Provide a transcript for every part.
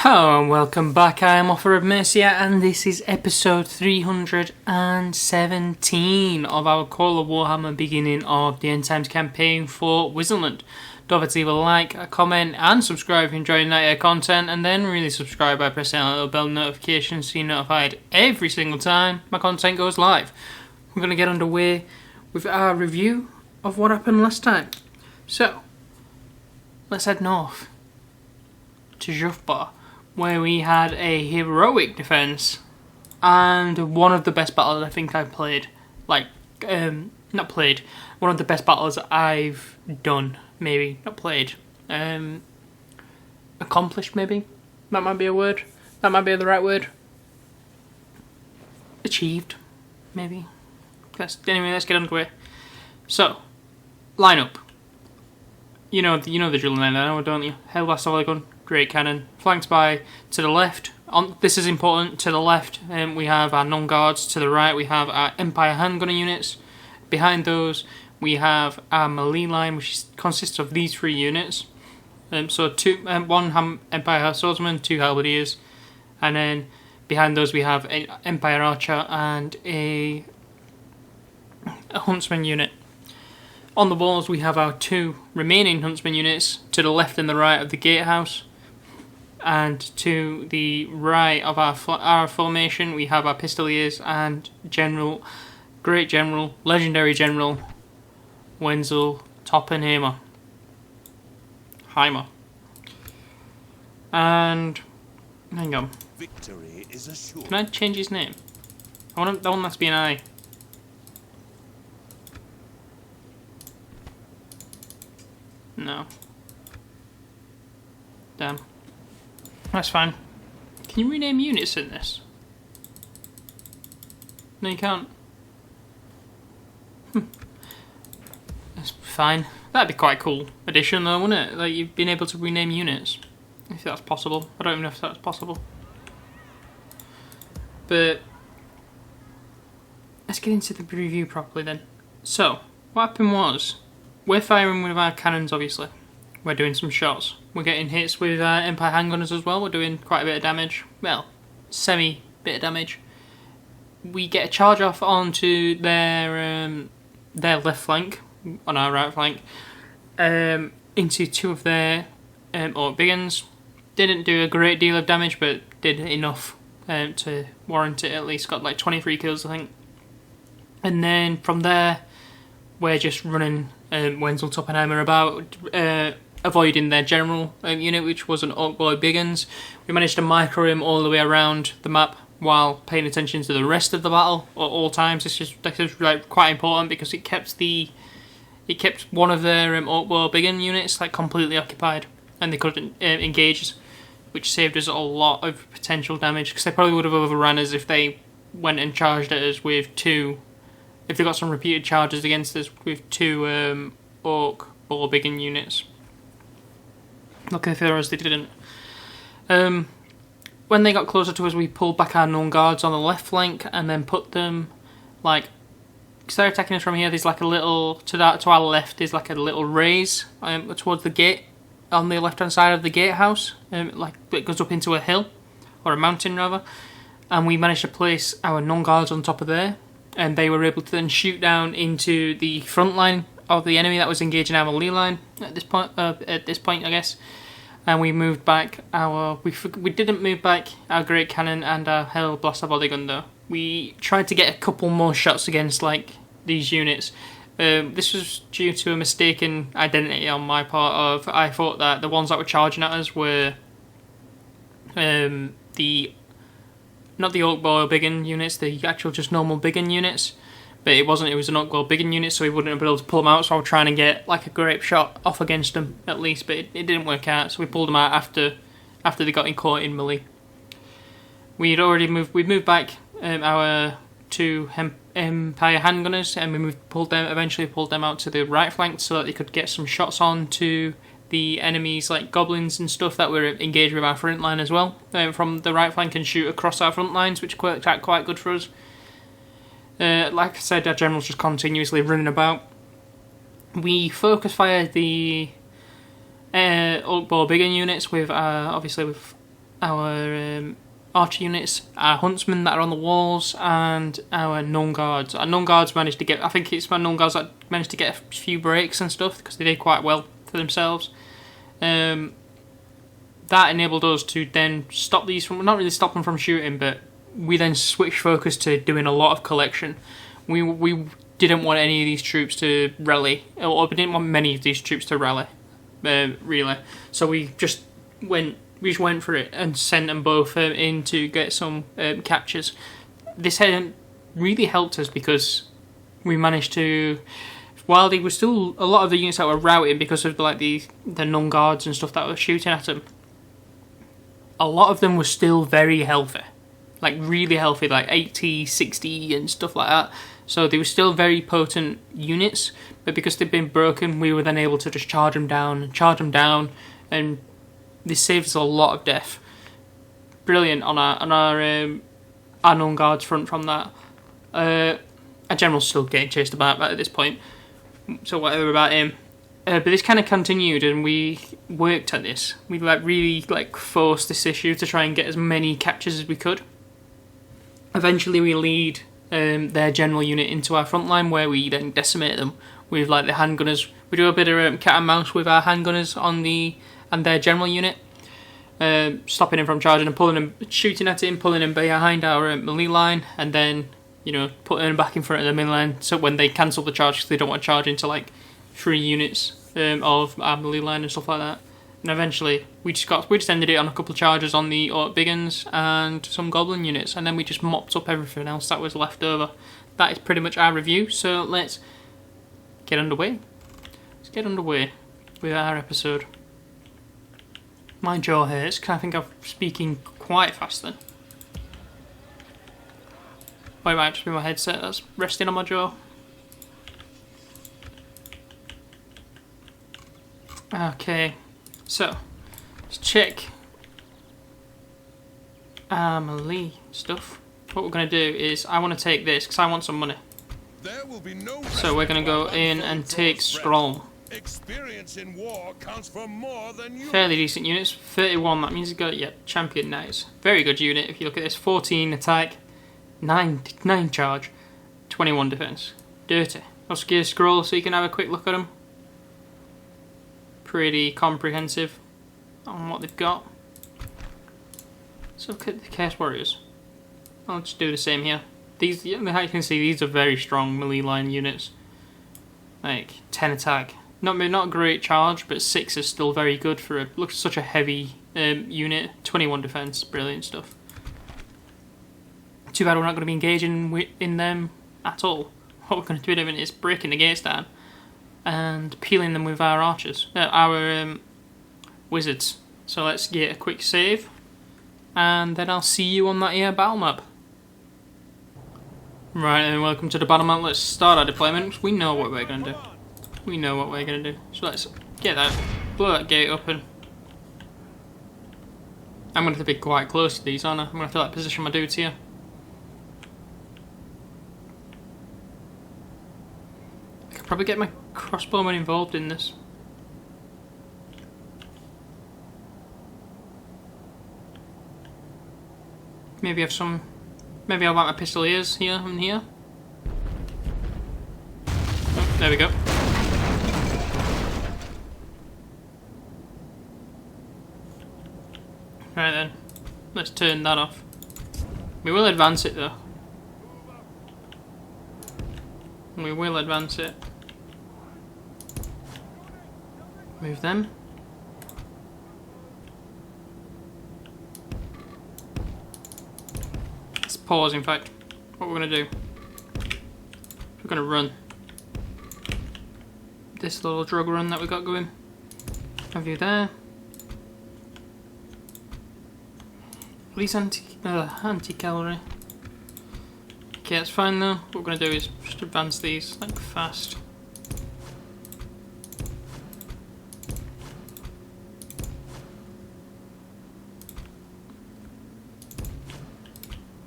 Hello and welcome back. I am Offer of Mercia and this is episode 317 of our Call of Warhammer beginning of the End Times campaign for Wissenland. Don't forget to leave a like, a comment and subscribe if you're enjoying that content, and then really subscribe by pressing that little bell notification so you're notified every single time my content goes live. We're going to get underway with our review of what happened last time. So, let's head north to Jufbar, where we had a heroic defense and one of the best battles I think I've played. One of the best battles I've done, maybe. Not played. Accomplished, maybe? That might be a word. That might be the right word. Achieved, maybe. Anyway, let's get underway. So, line up. You know the drill now, don't you? Hell blast volley gun, great cannon, flanked by, to the left, this is important, to the left we have our non-guards, to the right we have our Empire handgunner units, behind those we have our melee line, which consists of these three units, one Empire swordsman, two halberdiers, and then behind those we have an Empire archer and a huntsman unit. On the walls we have our two remaining huntsman units to the left and the right of the gatehouse, and to the right of our formation we have our pistoliers and legendary general Wenzel Toppenheimer. And hang on. Victory is assured. Can I change his name? That one must be an I. No. Damn. That's fine. Can you rename units in this? No, you can't. That's fine. That'd be quite a cool addition though, wouldn't it? Like, you've been able to rename units. If that's possible. I don't even know if that's possible. But let's get into the review properly then. So, what happened was, we're firing with our cannons, obviously. We're doing some shots. We're getting hits with Empire handgunners as well. We're doing quite a bit of damage. Well, semi-bit of damage. We get a charge off onto their left flank, on our right flank, into two of their orc biggins. Didn't do a great deal of damage, but did enough to warrant it at least. Got like 23 kills, I think. And then from there, we're just running Wenzel Toppenheimer about, avoiding their general unit, which was an Orc Boy Biggins. We managed to micro him all the way around the map while paying attention to the rest of the battle at all times. This is like quite important because it kept one of their Orc Boy Biggin units like completely occupied, and they couldn't engage, which saved us a lot of potential damage because they probably would have overrun us if they went and charged at us with two. If they got some repeated charges against us with two Orc Boar Biggin units. Luckily for us, they didn't. When they got closer to us, we pulled back our non-guards on the left flank and then put them, like, because they're attacking us from here, there's like a little, to our left, there's like a little raise towards the gate, on the left-hand side of the gatehouse, like it goes up into a hill, or a mountain rather, and we managed to place our non-guards on top of there, and they were able to then shoot down into the front line of the enemy that was engaging our melee line at this point, I guess. And we moved back we didn't move back our great cannon and our hell blaster volley gun though. We tried to get a couple more shots against like these units. This was due to a mistaken identity on my part of, I thought that the ones that were charging at us were not the Orc Boar Biggin units, the actual just normal Biggin units. But it wasn't, it was an Orc Boar Biggin unit, so we wouldn't have been able to pull them out, so I was trying to get like a grape shot off against them at least, but it didn't work out, so we pulled them out after they got caught in melee. We'd moved back our two Empire handgunners, and we eventually pulled them out to the right flank so that they could get some shots on to the enemies like goblins and stuff that were engaged with our front line as well, from the right flank, and shoot across our front lines, which worked out quite good for us. Like I said, our general's just continuously running about. We focus fired the Orc Boar Biggin units with obviously with our archer units, our huntsmen that are on the walls, and our Nuln Guards. Our Nuln Guards managed to get, I think it's my Nuln Guards that managed to get a few breaks and stuff because they did quite well for themselves. That enabled us to then stop these from, not really stop them from shooting, but we then switched focus to doing a lot of collection. We didn't want any of these troops to rally, or we didn't want many of these troops to rally, really. So we just went for it and sent them both in to get some captures. This hadn't really helped us because we managed to, while there was still a lot of the units that were routing because of like the Nuln Guards and stuff that were shooting at them, a lot of them were still very healthy, like really healthy, like 80, 60 and stuff like that. So they were still very potent units, but because they'd been broken, we were then able to just charge them down, and this saves a lot of death. Brilliant on our Nuln Guards front from that. Our general's still getting chased about at this point, so whatever about him. But this kind of continued, and we worked at this. We really forced this issue to try and get as many captures as we could. Eventually, we lead their general unit into our front line, where we then decimate them with the handgunners. We do a bit of cat and mouse with our handgunners and their general unit, stopping him from charging and pulling him, shooting at him, pulling him behind our melee line, and then putting him back in front of the melee line. So when they cancel the charge, because they don't want to charge into 3 units of our melee line and stuff like that. And eventually, we just ended it on a couple of charges on the Orc Biggins and some Goblin units, and then we just mopped up everything else that was left over. That is pretty much our review, so let's get underway. Let's get underway with our episode. My jaw hurts, because I think I'm speaking quite fast then. Or it might just be my headset that's resting on my jaw. Okay. So, let's check our melee stuff. What we're going to do is, I want to take this because I want some money. So we're going to go in and take Skorlm. Experience in war counts for more than you. Fairly decent units. 31, that means he's got, champion knights. Very good unit if you look at this. 14 attack, 9 charge, 21 defense. Dirty. I'll scroll so you can have a quick look at them. Pretty comprehensive on what they've got. So look at the Chaos Warriors. I'll just do the same here. These, how you can see, these are very strong melee line units. 10 attack. Not a great charge, but 6 is still very good for such a heavy unit. 21 defense, brilliant stuff. Too bad we're not going to be engaging in them at all. What we're going to be doing is breaking the gates down and peeling them with our archers, our wizards. So let's get a quick save, and then I'll see you on that here battle map. Right, and welcome to the battle map. Let's start our deployment. We know what we're going to do. So let's get that, blow that gate open. I'm going to have to be quite close to these, aren't I? I'm going to have to position my dudes here. I could probably get my crossbowmen involved in this. Maybe I'll want my pistoliers here and here. Oh, there we go. Right then, let's turn that off. We will advance it though. We will advance it. Move them. Let's pause, in fact. What we're going to do, we're going to run this little drug run that we got going. Have you there? These anti-calorie. Okay, that's fine though. What we're going to do is just advance these fast.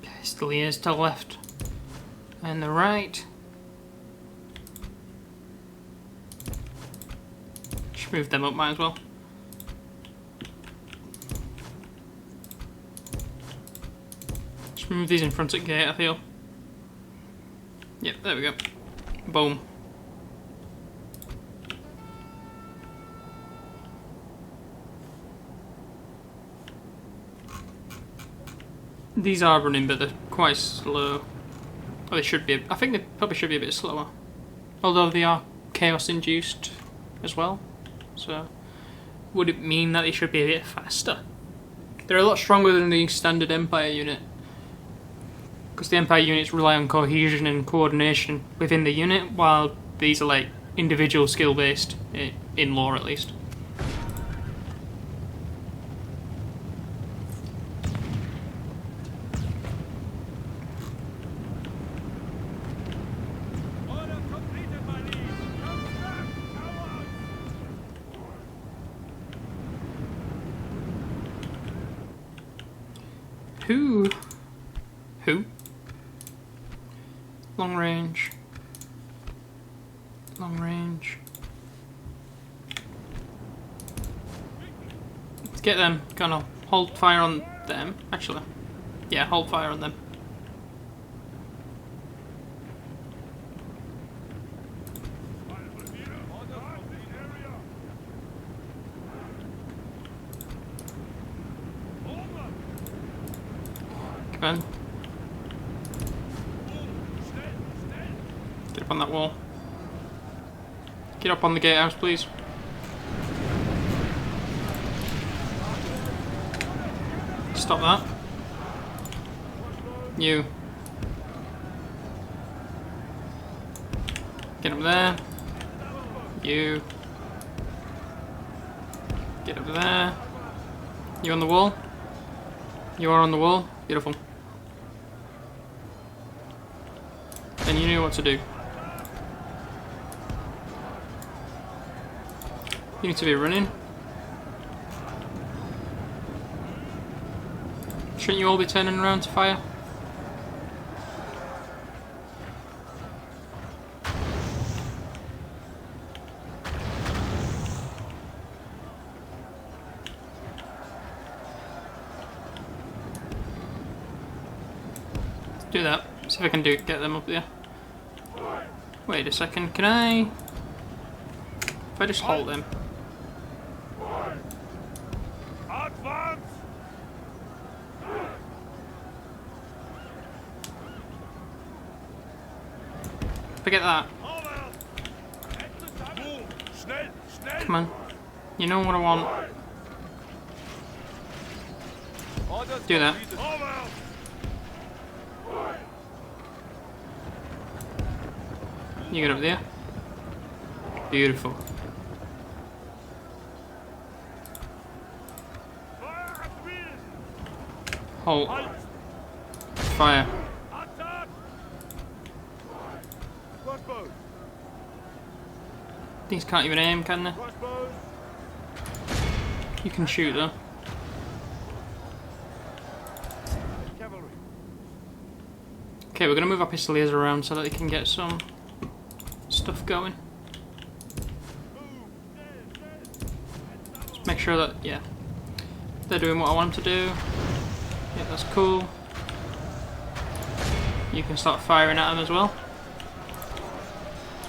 Pistoliers to the left and the right. Just move them up, might as well. Just move these in front of the gate, I feel. Yep, there we go. Boom. These are running, but they're quite slow. Oh, they should be. I think they probably should be a bit slower. Although they are chaos induced as well. So, would it mean that they should be a bit faster? They're a lot stronger than the standard Empire unit. Because the Empire units rely on cohesion and coordination within the unit, while these are like individual skill based, in lore at least. Who? Long range. Long range. Let's get them. Gonna hold fire on them, actually. Yeah, hold fire on them. Come on. Get up on that wall. Get up on the gatehouse, please. Stop that. You. Get up there. You. Get up there. You on the wall? You are on the wall? Beautiful. And you knew what to do. You need to be running. Shouldn't you all be turning around to fire? Do that. See if I can get them up there. Wait a second, can I... If I just hold them. Advance! Forget that. Come on. You know what I want. Do that. You get up there. Beautiful. Hold. Fire. These can't even aim, can they? You can shoot though. Okay, we're gonna move our pistoliers around so that they can get some stuff going. Make sure that, yeah, they're doing what I want them to do. Yeah, that's cool. You can start firing at them as well.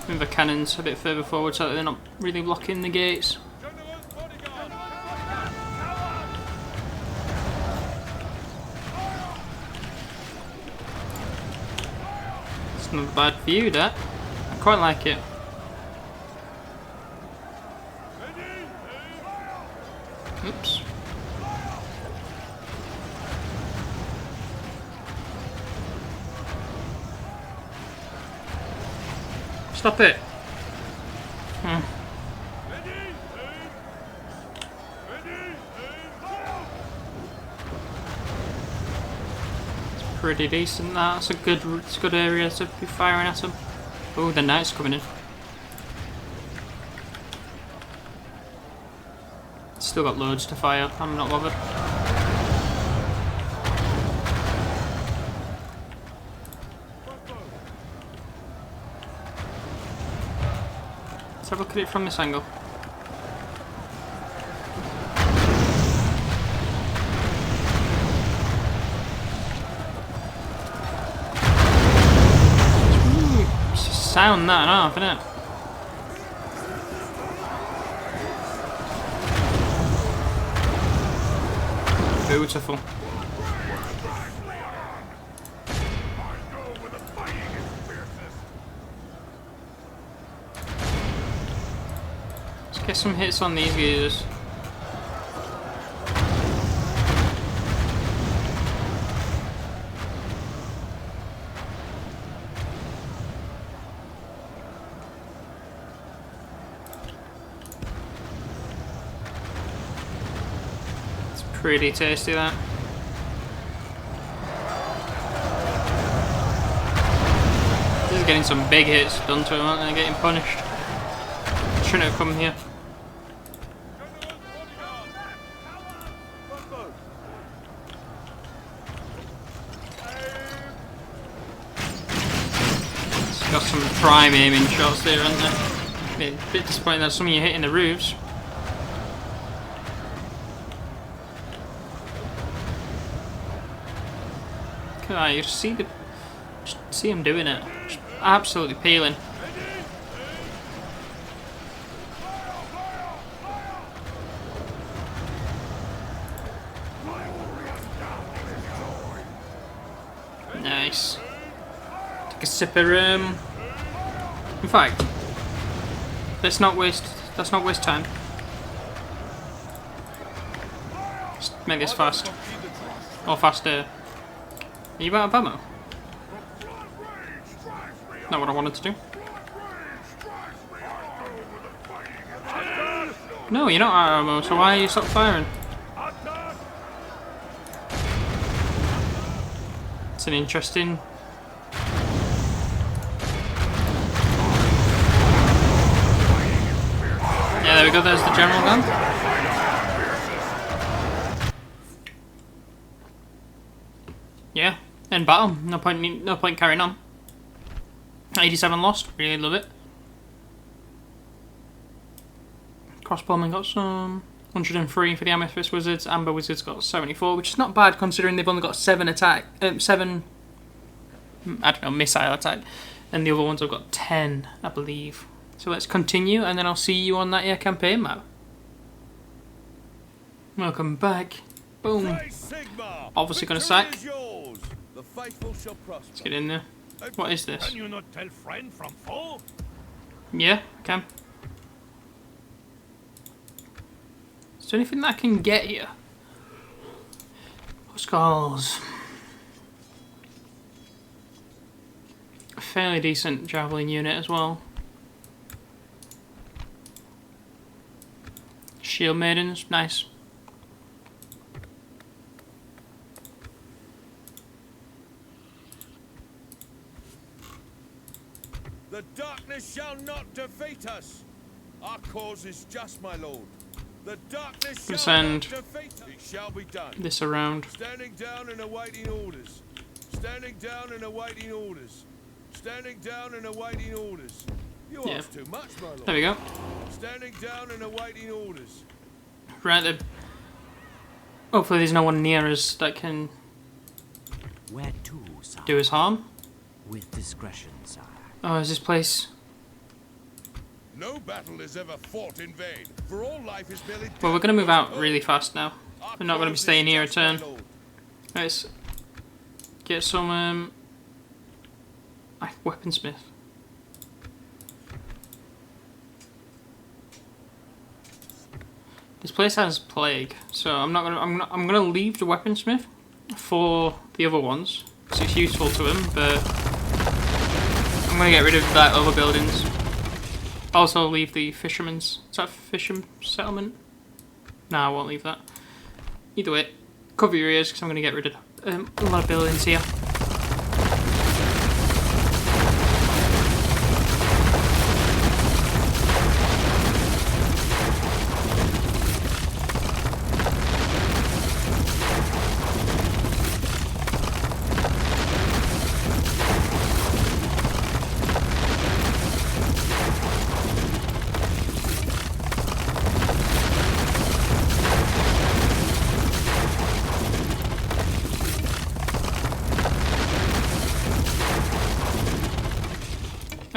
Move the cannons a bit further forward so that they're not really blocking the gates. It's not a bad view, that. I quite like it. Oops. Stop it. It's pretty decent. That's it's a good area to be firing at them. Oh, the knight's coming in. Still got loads to fire. I'm not bothered. Let's have a look at it from this angle. sound that and half, innit? Beautiful. Let's get some hits on these gears. Pretty tasty, that. This is getting some big hits done to him, aren't they? Getting punished. Shouldn't have come here. It's got some prime aiming shots there, haven't they? A bit disappointing that some of you hitting the roofs. You just see him doing it, just absolutely peeling. Nice. Take a sip of rum. In fact, let's not waste time. Just make this fast, or faster. Are you out of ammo? Not what I wanted to do. No, you're not out of ammo, so why are you stop firing? It's an interesting... Yeah, there we go, there's the general gun. Yeah. End battle. No point carrying on. 87 lost. Really love it. Crossbowmen got some. 103 for the Amethyst Wizards. Amber Wizards got 74, which is not bad considering they've only got 7 attack. 7. I don't know, missile attack, and the other ones have got 10, I believe. So let's continue, and then I'll see you on that air campaign map. Welcome back. Boom. Obviously gonna sack. Let's get in there. What is this? Can you not tell friend from foe? Yeah, I can. Is there anything that I can get here? Skulls. A fairly decent javelin unit as well. Shield maidens, nice. The darkness shall not defeat us. Our cause is just, my lord. The darkness shall not defeat us. It shall be done. This around. Standing down and awaiting orders. Standing down and awaiting orders. Standing down and awaiting orders. You ask too much, my lord. There we go. Standing down and awaiting orders. Right then. Hopefully there's no one near us that can Where to, sire? do us harm. With discretion, sire. Oh, is this place? No battle is ever fought in vain, for all life is merely... Well, we're going to move out really fast now. We're not going to be staying here a turn. Let's get some weaponsmith. This place has plague, so I'm gonna leave the weaponsmith for the other ones, because it's useful to him, but I'm gonna get rid of that other buildings. Also leave the fisherman's. Is that a fisherman settlement? No, I won't leave that. Either way, cover your ears because I'm gonna get rid of a lot of buildings here.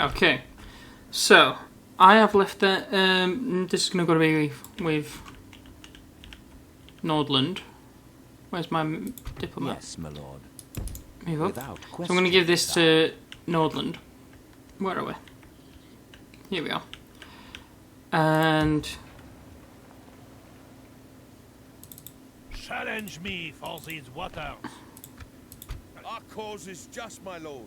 Okay, so I have left that. This is going to go to be with Nordland. Where's my diplomat? Yes, my lord. Move up. Without So I'm going to give this question, to Nordland. Where are we? Here we are. And Challenge me for these waters. Our cause is just, my lord.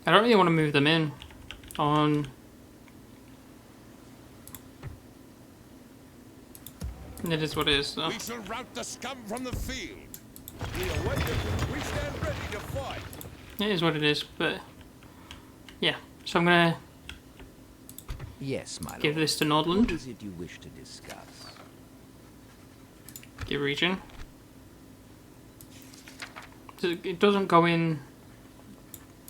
I don't really want to move them in on. It is what it is, though. We shall rout the scum from the field. We await them. We stand ready to fight. It is what it is, but yeah. So I'm gonna Yes, my lord. give this to What Nordland. is it you wish to discuss? Give region. It doesn't go in.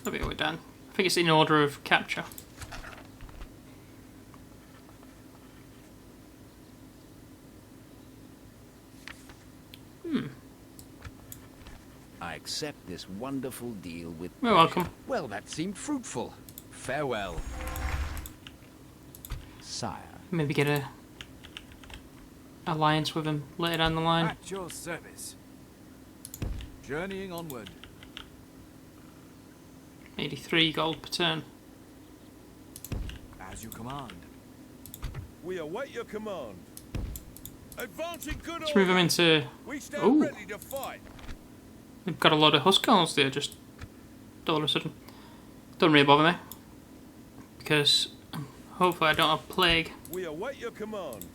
Let me go down. I think it's in order of capture. I accept this wonderful deal with You're pleasure. welcome. Well, that seemed fruitful. Farewell. Sire. Maybe get a alliance with him later down the line. At your service. Journeying onward. 83 gold per turn. As you command. We await your command. Advancing good Let's move him order. into. We stand Ooh. ready to fight. We've got a lot of Huskars there, just all of a sudden. Don't really bother me. Because hopefully I don't have plague. We await your command.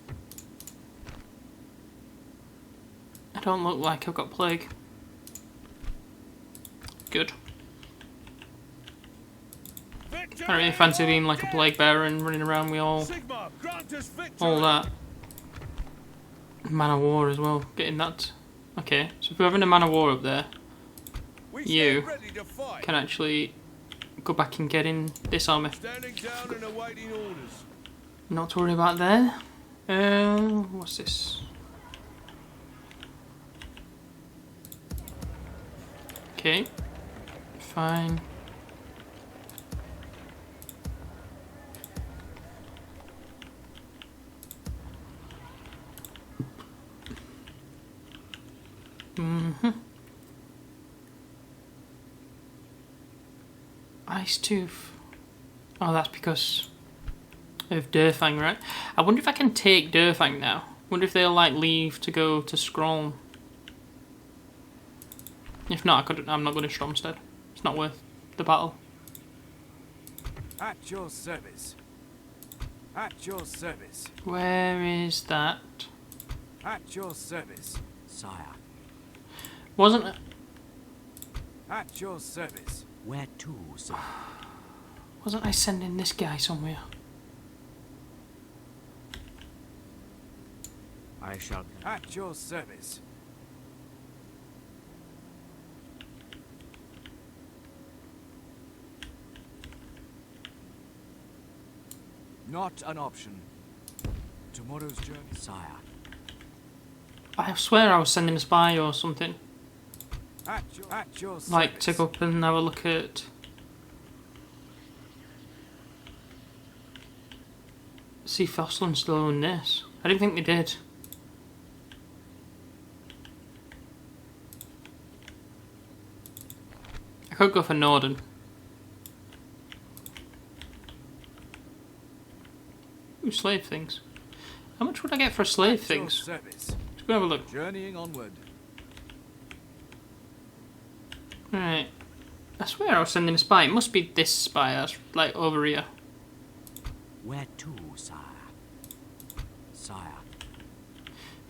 I don't look like I've got plague. Good. Victory! I don't really fancy being like a plague bearer and running around with all Sigma, grant us victory. that. Man of war as well. Getting that. Okay, so if we're having a man of war up there, We you stand ready to fight. can actually go back and get in this army. Standing down and awaiting orders. Not to worry about there. What's this? Okay, fine. Ice Tooth. Oh, that's because of Durfang, right? I wonder if I can take Durfang now. Wonder if they'll like leave to go to Skorlm. If not, I'm not going to Stromstead. It's not worth the battle. At your service. At your service. Where is that? At your service. Sire. Wasn't it? At your service. Where to, sir? Wasn't I sending this guy somewhere? I shall. At your service. Not an option. Tomorrow's journey. Sire. I swear I was sending a spy or something. At your service. Like to go up and have a look at. See if Wissenland still own this. I didn't think they did. I could go for Norden. Ooh, slave things. How much would I get for slave At your things? service. Let's go have a look. Journeying onward. Right. I swear I was sending a spy. It must be this spy that's like over here. Where to, sire? Sire.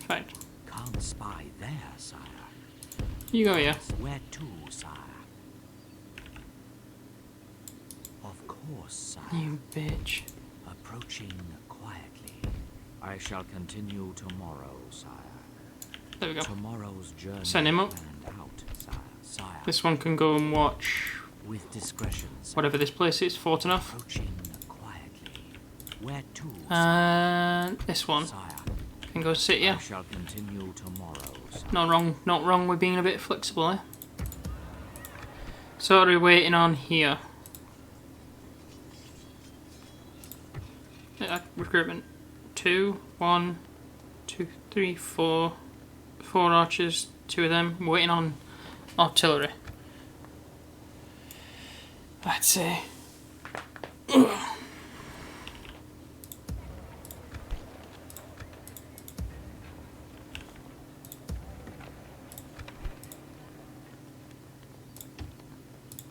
Fine. Can't spy there, sire. You go here. Where to, sire? Of course, sire. You bitch. Approaching quietly. I shall continue tomorrow, sire. There we go. Tomorrow's journey Send him up. planned out, sire. Sire. This one can go and watch With discretion, sire. whatever this place is, Fort enough. Approaching quietly. Where to, And this one sire? can go sit I here. shall continue tomorrow, sire. Not wrong with being a bit flexible, eh? So what are we waiting on here? Recruitment. 2, 1, 2, 3, 4. 4 archers, 2 of them. We're waiting on artillery. I'd say.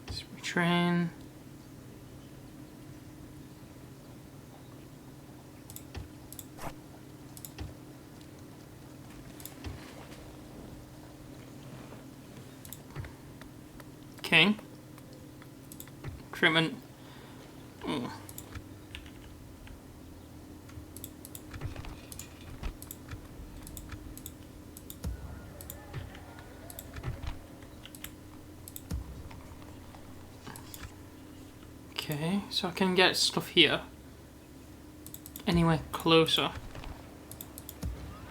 Let's retrain. Okay. Recruitment. Okay, so I can get stuff here. Anywhere closer.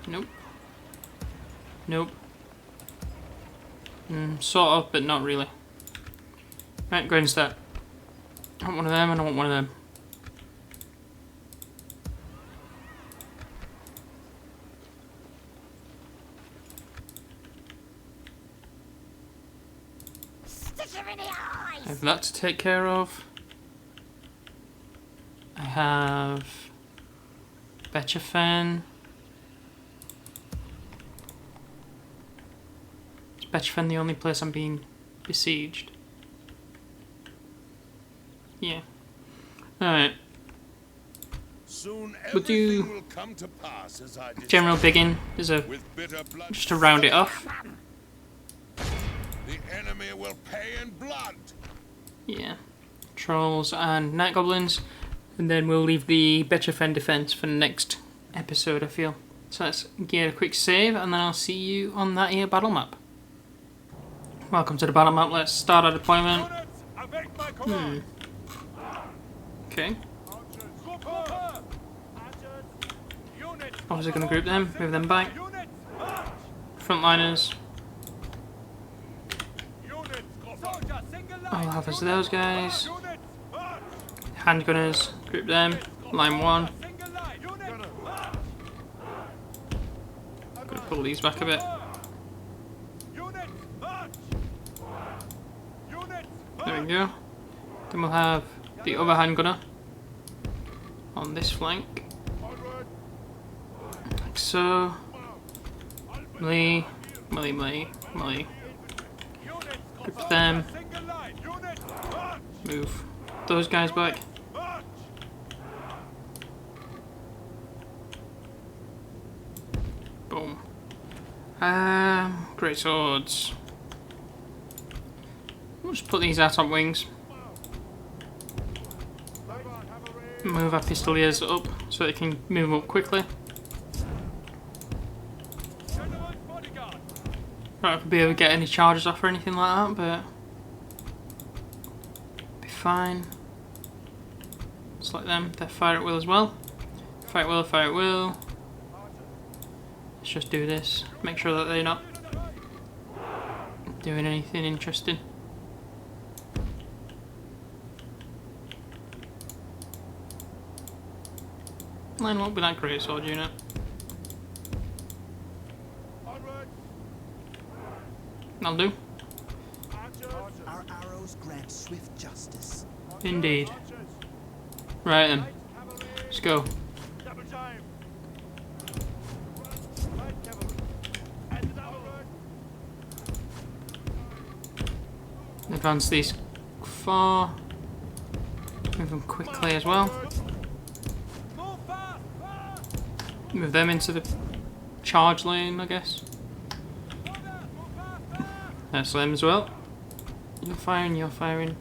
Nope. Nope. Sort of, but not really. Right, go instead. I want one of them and I want one of them. Stick him in the eyes! I have that to take care of. I have Betchafen. Is Betchafen the only place I'm being besieged? Yeah. Alright. Soon We'll do everything will come to pass as I desire. General Biggin. There's a With bitter blood, just to round it off. the enemy will pay in blood. Yeah. Trolls and Night Goblins. And then we'll leave the Betchafen defense for the next episode, I feel. So let's get a quick save and then I'll see you on that here battle map. Welcome to the battle map. Let's start our deployment. Okay. Obviously going to group them, move them back. Frontliners. I'll have us those guys. Handgunners, group them. Line 1. Gonna pull these back a bit. There we go. Then we'll have the other handgunner on this flank. Like so. Melee, melee, melee, melee. Group them. Move those guys back. Boom. Great swords. We'll just put these out on wings. Move our pistoliers up so they can move up quickly. Not if we'll be able to get any charges off or anything like that, but be fine. Just like them, they fire at will as well. Fire at will, fire at will. Let's just do this. Make sure that they're not doing anything interesting. Line up with that great sword unit. That'll do. Our arrows grant swift justice. Indeed. Right then. Let's go. Advance these far. Move them quickly as well. Move them into the charge lane, I guess. That's them as well. You're firing, you're firing.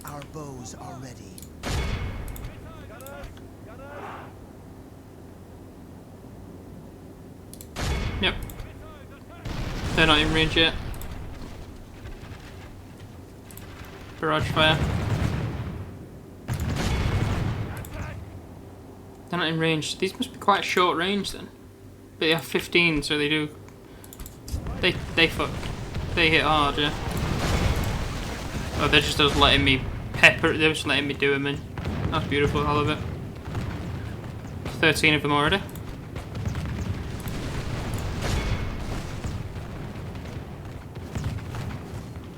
Our bows are ready. Yep. They're not in range yet. Barrage fire. They're not in range. These must be quite short range then. But they have 15, so they do They hit hard, yeah. Oh, they're just letting me they're just letting me do them in. That's beautiful, I love it. 13 of them already.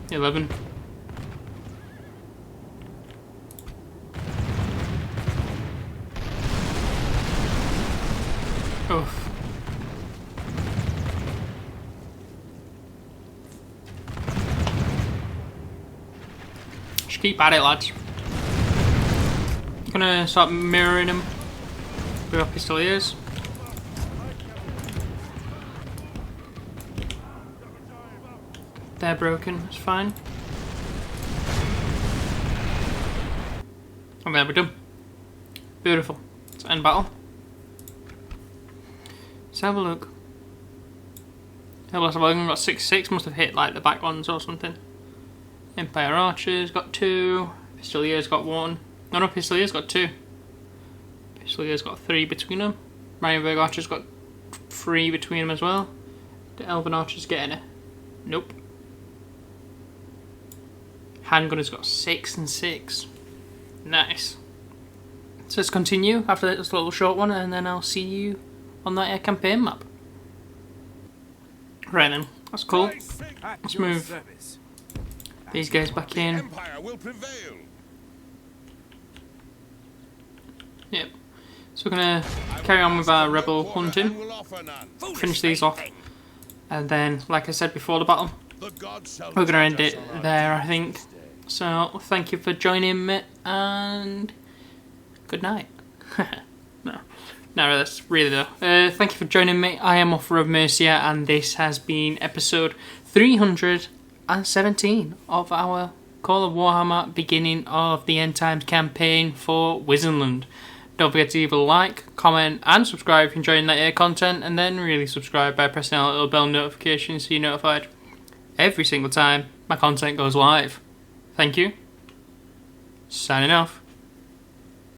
$11. Oof. Just keep at it, lads. Gonna start mirroring them with our pistoliers. They're broken, it's fine. And there we're done. Beautiful. Let's end battle. Let's have a look. I've only got 6-6, must have hit like the back ones or something. Empire Archers got 2. Pistoliers got 1. No, Pistoliers got 2. Pistoliers got 3 between them. Marienburg Archers got 3 between them as well. The Elven Archers getting it. Nope. Handgunner's got 6 and 6. Nice. So let's continue after this little short one, and then I'll see you on that campaign map. Right then, that's cool. Let's move these guys back in. Empire will prevail. Yep. So we're gonna carry on with our rebel hunting. Finish these off, and then, like I said before the battle, we're gonna end it there, I think. So thank you for joining me, and good night. No, that's really though. Thank you for joining me. I am Offer of Mercia, and this has been episode 317 of our Call of Warhammer Beginning of the End Times campaign for Wissenland. Don't forget to leave a like, comment, and subscribe if you're enjoying that content, and then really subscribe by pressing that little bell notification so you're notified every single time my content goes live. Thank you. Signing off.